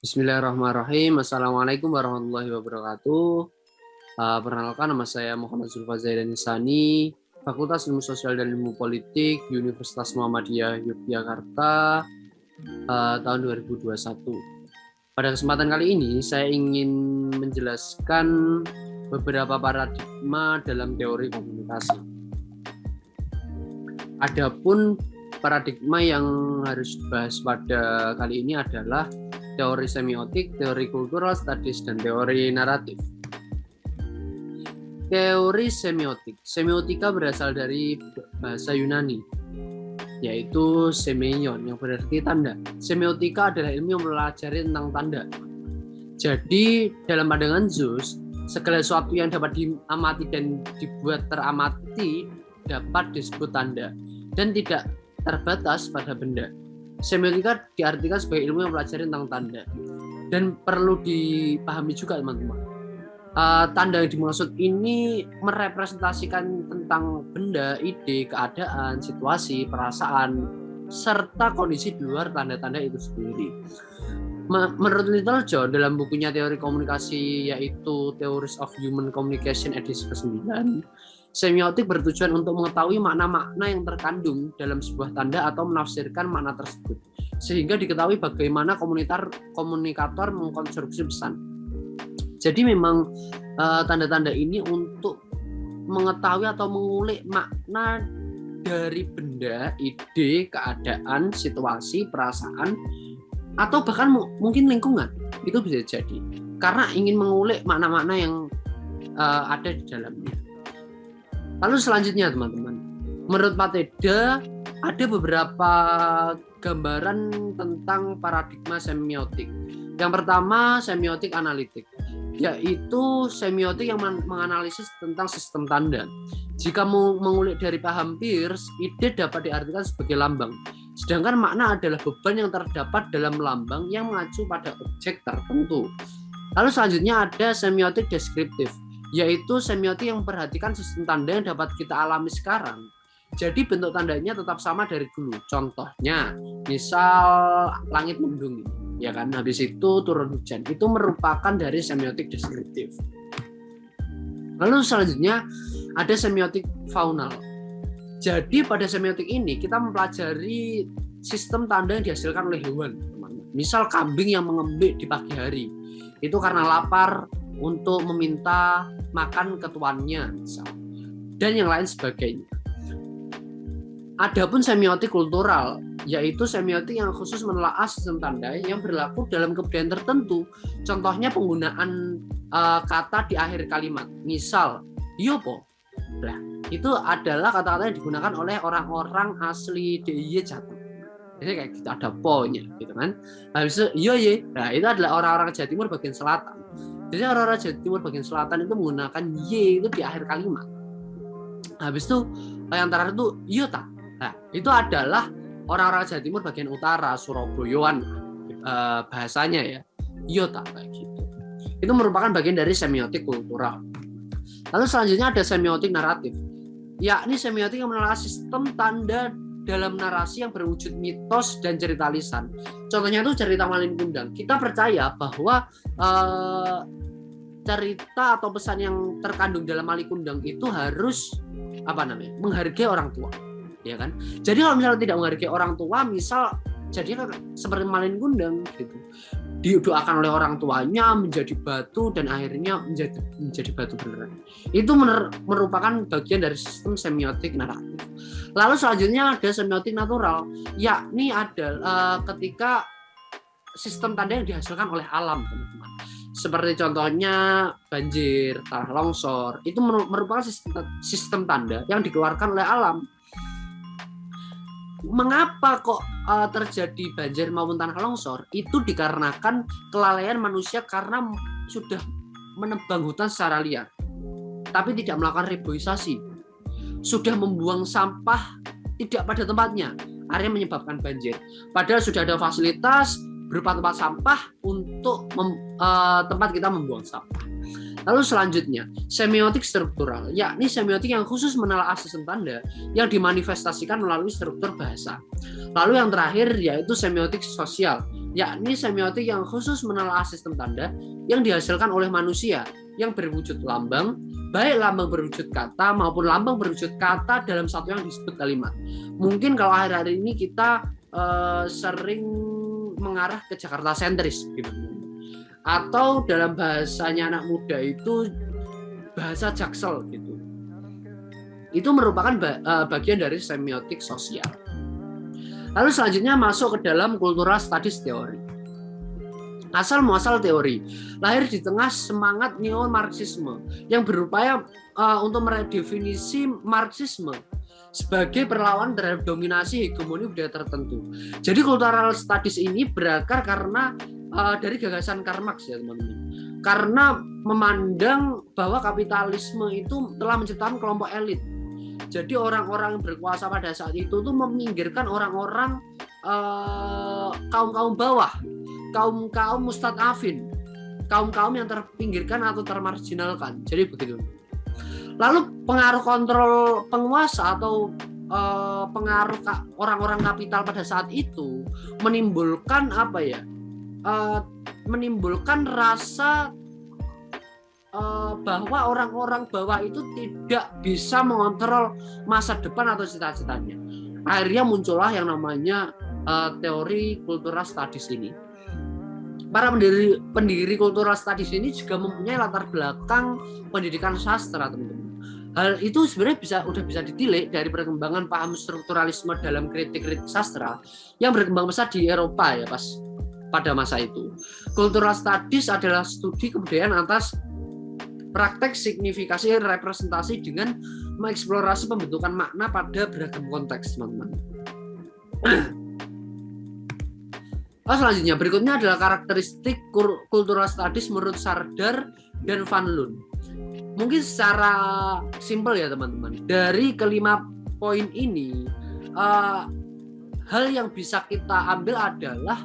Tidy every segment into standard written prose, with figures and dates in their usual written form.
Bismillahirrahmanirrahim. Assalamualaikum warahmatullahi wabarakatuh. Perkenalkan, nama saya Muhammad Zulfa Zaidan Nisani, Fakultas Ilmu Sosial dan Ilmu Politik, Universitas Muhammadiyah Yogyakarta, tahun 2021. Pada kesempatan kali ini, saya ingin menjelaskan beberapa paradigma dalam teori komunikasi. Adapun paradigma yang harus dibahas pada kali ini adalah teori semiotik, teori cultural studies, dan teori naratif. Teori semiotik. Semiotika berasal dari bahasa Yunani, yaitu semeion, yang berarti tanda. Semiotika adalah ilmu yang mempelajari tentang tanda. Jadi, dalam pandangan Zeus, segala sesuatu yang dapat diamati dan dibuat teramati dapat disebut tanda, dan tidak terbatas pada benda. Semiotika diartikan sebagai ilmu yang mempelajari tentang tanda. Dan perlu dipahami juga, teman-teman, tanda yang dimaksud ini merepresentasikan tentang benda, ide, keadaan, situasi, perasaan, serta kondisi di luar tanda-tanda itu sendiri. Menurut Little John, dalam bukunya teori komunikasi, yaitu Theories of Human Communication edisi ke-9, semiotik bertujuan untuk mengetahui makna-makna yang terkandung dalam sebuah tanda atau menafsirkan makna tersebut, sehingga diketahui bagaimana komunikator mengkonstruksi pesan. Jadi memang tanda-tanda ini untuk mengetahui atau mengulik makna dari benda, ide, keadaan, situasi, perasaan, atau bahkan mungkin lingkungan. Itu bisa jadi karena ingin mengulik makna-makna yang ada di dalamnya. Lalu selanjutnya, teman-teman, menurut Pateda ada beberapa gambaran tentang paradigma semiotik. Yang pertama, semiotik analitik, yaitu semiotik yang menganalisis tentang sistem tanda. Jika mengulik dari paham Peirce, ide dapat diartikan sebagai lambang, sedangkan makna adalah beban yang terdapat dalam lambang yang mengacu pada objek tertentu. Lalu selanjutnya ada semiotik deskriptif, yaitu semiotik yang memperhatikan sistem tanda yang dapat kita alami sekarang. Jadi bentuk tandanya tetap sama dari dulu. Contohnya, misal langit mendung, ya kan? Habis itu turun hujan. Itu merupakan dari semiotik deskriptif. Lalu selanjutnya ada semiotik faunal. Jadi pada semiotik ini kita mempelajari sistem tanda yang dihasilkan oleh hewan. Misal kambing yang mengembik di pagi hari. Itu karena lapar untuk meminta makan ke tuannya, misal, dan yang lain sebagainya. Adapun semiotik kultural, yaitu semiotik yang khusus menelaah sistem tanda yang berlaku dalam kebudayaan tertentu. Contohnya penggunaan kata di akhir kalimat, misal yopo. Nah, itu adalah kata-kata yang digunakan oleh orang-orang asli DIY Jateng. Jadi kayak gitu, ada po-nya gitu kan. Habis itu yo ye. Nah, itu adalah orang-orang Jawa Timur bagian selatan. Jadi orang-orang Jawa Timur bagian selatan itu menggunakan y itu di akhir kalimat. Habis itu yang terakhir itu yota. Nah, itu adalah orang-orang Jawa Timur bagian utara, Surabayaan bahasanya ya, yota kayak gitu. Itu merupakan bagian dari semiotik kultural. Lalu selanjutnya ada semiotik naratif, yakni semiotik yang menelaah sistem tanda dalam narasi yang berwujud mitos dan cerita lisan. Contohnya itu cerita Malin Kundang. Kita percaya bahwa cerita atau pesan yang terkandung dalam Malin Kundang itu harus menghargai orang tua, ya kan? Jadi kalau misalnya tidak menghargai orang tua, misal jadi seperti Malin Kundang gitu, didoakan oleh orang tuanya menjadi batu dan akhirnya menjadi batu beneran. Itu merupakan bagian dari sistem semiotik naratif. Lalu selanjutnya ada semiotik natural, yakni adalah ketika sistem tanda yang dihasilkan oleh alam, teman-teman. Seperti contohnya banjir, tanah longsor, itu merupakan sistem tanda yang dikeluarkan oleh alam. Mengapa kok terjadi banjir maupun tanah longsor? Itu dikarenakan kelalaian manusia karena sudah menebang hutan secara liar, tapi tidak melakukan reboisasi. Sudah membuang sampah tidak pada tempatnya, akhirnya menyebabkan banjir. Padahal sudah ada fasilitas berupa tempat sampah untuk tempat kita membuang sampah. Lalu selanjutnya, semiotik struktural, yakni semiotik yang khusus menelaah sistem tanda yang dimanifestasikan melalui struktur bahasa. Lalu yang terakhir yaitu semiotik sosial, yakni semiotik yang khusus menelaah sistem tanda yang dihasilkan oleh manusia yang berwujud lambang, baik lambang berwujud kata maupun lambang berwujud kata dalam satu yang disebut kalimat. Mungkin kalau akhir-akhir ini kita sering mengarah ke Jakarta sentris gitu. Atau dalam bahasanya anak muda itu bahasa jaksel gitu. Itu merupakan bagian dari semiotik sosial. Lalu selanjutnya masuk ke dalam cultural studies teori. Asal muasal teori, lahir di tengah semangat neo-marxisme yang berupaya untuk meredefinisi Marxisme sebagai perlawanan terhadap dominasi hegemoni budaya tertentu. Jadi cultural studies ini berakar karena dari gagasan Karl Marx ya teman-teman. Karena memandang bahwa kapitalisme itu telah menciptakan kelompok elit. Jadi orang-orang yang berkuasa pada saat itu tuh meminggirkan orang-orang kaum-kaum bawah, kaum-kaum mustadafin, kaum-kaum yang terpinggirkan atau termarginalkan. Jadi begitu. Lalu pengaruh kontrol penguasa atau pengaruh orang-orang kapital pada saat itu menimbulkan apa ya? Menimbulkan rasa bahwa orang-orang bawah itu tidak bisa mengontrol masa depan atau cita-citanya. Akhirnya muncullah yang namanya teori cultural studies ini. Para pendiri cultural studies ini juga mempunyai latar belakang pendidikan sastra, teman-teman. Hal itu sebenarnya udah bisa ditilik dari perkembangan paham strukturalisme dalam kritik sastra yang berkembang pesat di Eropa ya pada masa itu. Cultural studies adalah studi kebudayaan atas praktek signifikasi representasi dengan mengeksplorasi pembentukan makna pada beragam konteks, teman-teman. Selanjutnya, berikutnya adalah karakteristik cultural studies menurut Sardar dan Van Loon. Mungkin secara simpel ya teman-teman, dari kelima poin ini, hal yang bisa kita ambil adalah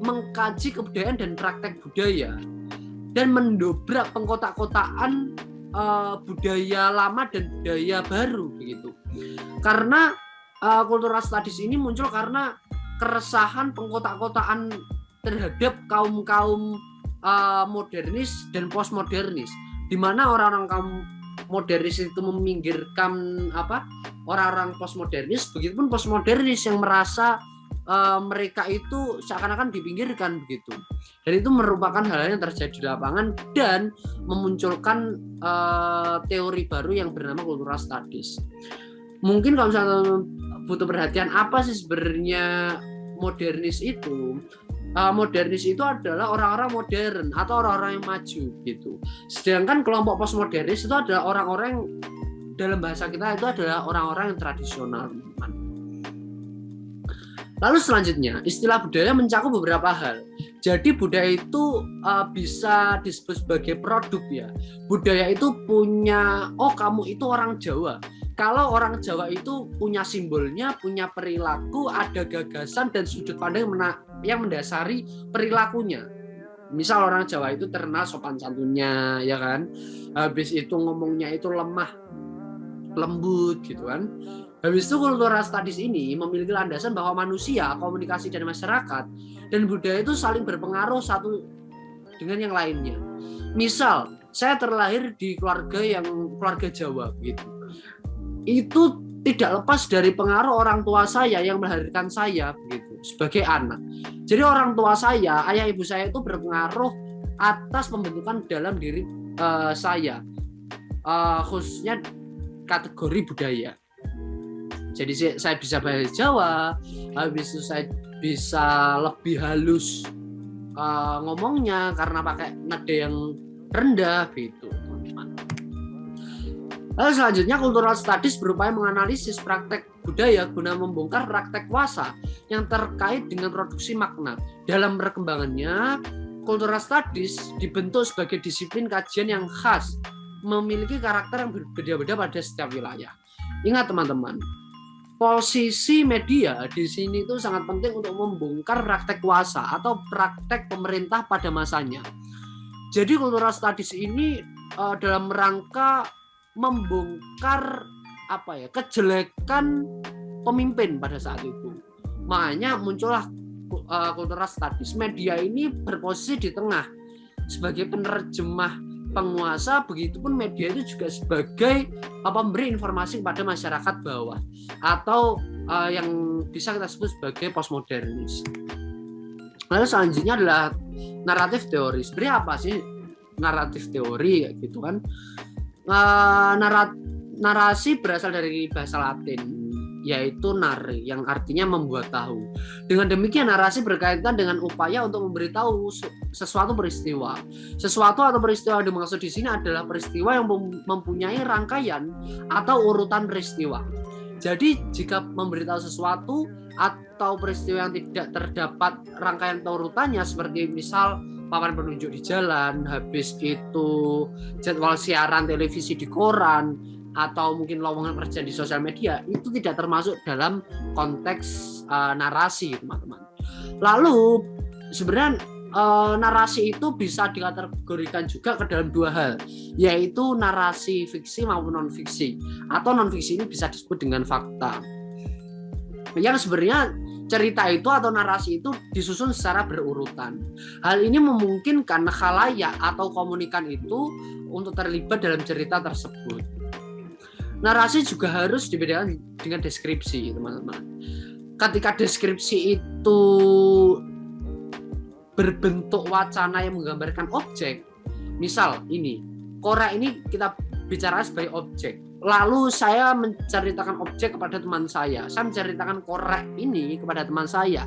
mengkaji kebudayaan dan praktek budaya dan mendobrak pengkotak-kotaan budaya lama dan budaya baru begitu. Karena cultural studies ini muncul karena keresahan pengkotak-kotaan terhadap kaum-kaum modernis dan postmodernis, di mana orang-orang kaum modernis itu meminggirkan orang-orang postmodernis, begitupun postmodernis yang merasa mereka itu seakan-akan dipinggirkan begitu. Dan itu merupakan hal yang terjadi di lapangan dan memunculkan teori baru yang bernama cultural studies. Mungkin kalau misalnya butuh perhatian, apa sih sebenarnya modernis itu? Modernis itu adalah orang-orang modern atau orang-orang yang maju gitu. Sedangkan kelompok postmodernis itu adalah orang-orang yang dalam bahasa kita itu adalah orang-orang yang tradisional. Lalu selanjutnya, istilah budaya mencakup beberapa hal. Jadi budaya itu bisa disebut sebagai produk ya. Budaya itu punya, kamu itu orang Jawa. Kalau orang Jawa itu punya simbolnya, punya perilaku, ada gagasan dan sudut pandang yang mendasari perilakunya. Misal orang Jawa itu terkenal sopan santunnya, ya kan. Habis itu ngomongnya itu lemah, lembut gitu kan. Habis itu cultural studies ini memiliki landasan bahwa manusia, komunikasi dan masyarakat dan budaya itu saling berpengaruh satu dengan yang lainnya. Misal, saya terlahir di keluarga Jawa gitu. Itu tidak lepas dari pengaruh orang tua saya yang melahirkan saya begitu sebagai anak. Jadi orang tua saya, ayah ibu saya itu berpengaruh atas pembentukan dalam diri saya, khususnya kategori budaya. Jadi saya bisa bahasa Jawa, habis itu saya bisa lebih halus ngomongnya karena pakai nada yang rendah gitu. Lalu selanjutnya, cultural studies berupaya menganalisis praktek budaya guna membongkar praktek kuasa yang terkait dengan produksi makna. Dalam perkembangannya, cultural studies dibentuk sebagai disiplin kajian yang khas, memiliki karakter yang berbeda-beda pada setiap wilayah. Ingat teman-teman, posisi media di sini itu sangat penting untuk membongkar praktek kuasa atau praktek pemerintah pada masanya. Jadi cultural studies ini dalam rangka membongkar kejelekan pemimpin pada saat itu. Makanya muncullah cultural studies. Media ini berposisi di tengah sebagai penerjemah penguasa, begitupun media itu juga sebagai pemberi informasi kepada masyarakat bawah atau yang bisa kita sebut sebagai postmodernis. Lalu selanjutnya adalah naratif teori. Sebenarnya apa sih naratif teori gitu kan? Narasi berasal dari bahasa Latin, yaitu nare, yang artinya membuat tahu. Dengan demikian narasi berkaitan dengan upaya untuk memberitahu sesuatu peristiwa. Sesuatu atau peristiwa yang dimaksud di sini adalah peristiwa yang mempunyai rangkaian atau urutan peristiwa. Jadi jika memberitahu sesuatu atau peristiwa yang tidak terdapat rangkaian atau urutannya, seperti misal papan penunjuk di jalan, habis itu jadwal siaran televisi di koran, atau mungkin lowongan kerja di sosial media, itu tidak termasuk dalam konteks narasi, teman-teman. Lalu sebenarnya narasi itu bisa dikategorikan juga ke dalam dua hal, yaitu narasi fiksi maupun non-fiksi, atau non-fiksi ini bisa disebut dengan fakta. Yang sebenarnya cerita itu atau narasi itu disusun secara berurutan. Hal ini memungkinkan khalayak atau komunikan itu untuk terlibat dalam cerita tersebut. Narasi juga harus dibedakan dengan deskripsi, teman-teman. Ketika deskripsi itu berbentuk wacana yang menggambarkan objek, misal ini, korek ini kita bicara sebagai objek. Lalu saya menceritakan objek kepada teman saya menceritakan korek ini kepada teman saya,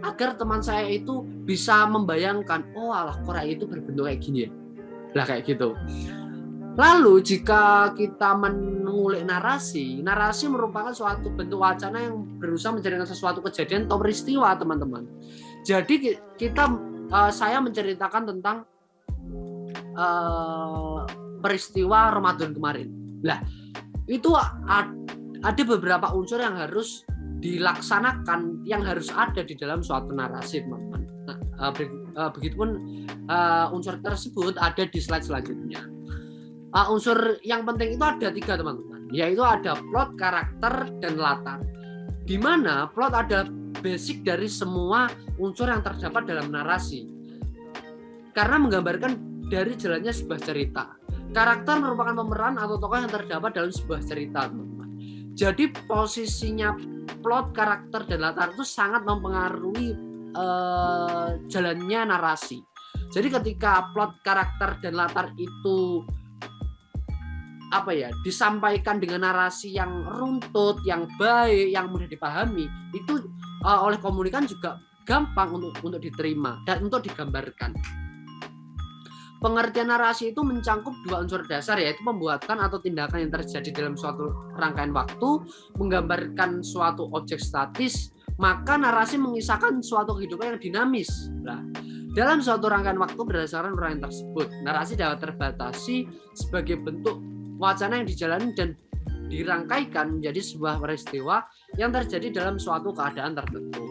agar teman saya itu bisa membayangkan, oh alah korek itu berbentuk kayak gini ya. Lah kayak gitu. Lalu jika kita mengulik narasi merupakan suatu bentuk wacana yang berusaha menceritakan sesuatu kejadian atau peristiwa, teman-teman. Jadi saya menceritakan tentang peristiwa Ramadan kemarin. Lah, itu ada beberapa unsur yang harus dilaksanakan, yang harus ada di dalam suatu narasi, teman-teman. Begitupun unsur tersebut ada di slide selanjutnya. Unsur yang penting itu ada 3, teman-teman, yaitu ada plot, karakter, dan latar. Di mana plot ada basic dari semua unsur yang terdapat dalam narasi, karena menggambarkan dari jalannya sebuah cerita. Karakter merupakan pemeran atau tokoh yang terdapat dalam sebuah cerita, teman-teman. Jadi posisinya plot, karakter, dan latar itu sangat mempengaruhi jalannya narasi. Jadi ketika plot, karakter, dan latar itu disampaikan dengan narasi yang runtut, yang baik, yang mudah dipahami, itu oleh komunikan juga gampang untuk diterima dan untuk digambarkan. Pengertian narasi itu mencangkup 2 unsur dasar, yaitu pembuatan atau tindakan yang terjadi dalam suatu rangkaian waktu, menggambarkan suatu objek statis, maka narasi mengisahkan suatu kehidupan yang dinamis. Nah, dalam suatu rangkaian waktu berdasarkan uraian tersebut, narasi dapat terbatasi sebagai bentuk wacana yang dijalani dan dirangkaikan menjadi sebuah peristiwa yang terjadi dalam suatu keadaan tertentu.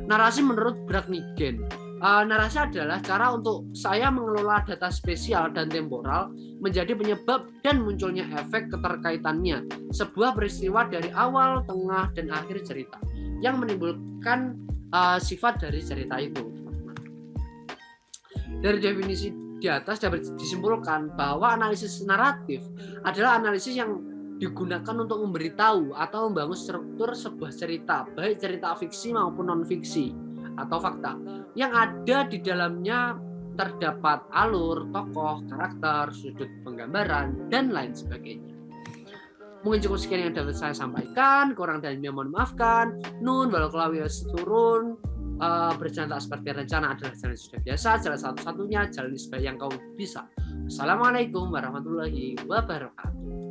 Narasi menurut Bragnigen, narasi adalah cara untuk saya mengelola data spesial dan temporal menjadi penyebab dan munculnya efek keterkaitannya sebuah peristiwa dari awal, tengah, dan akhir cerita yang menimbulkan sifat dari cerita itu. Dari definisi di atas dapat disimpulkan bahwa analisis naratif adalah analisis yang digunakan untuk memberitahu atau membangun struktur sebuah cerita, baik cerita fiksi maupun non-fiksi atau fakta, yang ada di dalamnya terdapat alur, tokoh, karakter, sudut penggambaran, dan lain sebagainya. Mungkin cukup sekian yang dapat saya sampaikan, kurang dan lebihnya mohon maafkan. Nun walau kelawias turun, berjalan tak seperti rencana adalah jalan yang sudah biasa, jalan satu-satunya, jalan sebaik yang kau bisa. Assalamualaikum warahmatullahi wabarakatuh.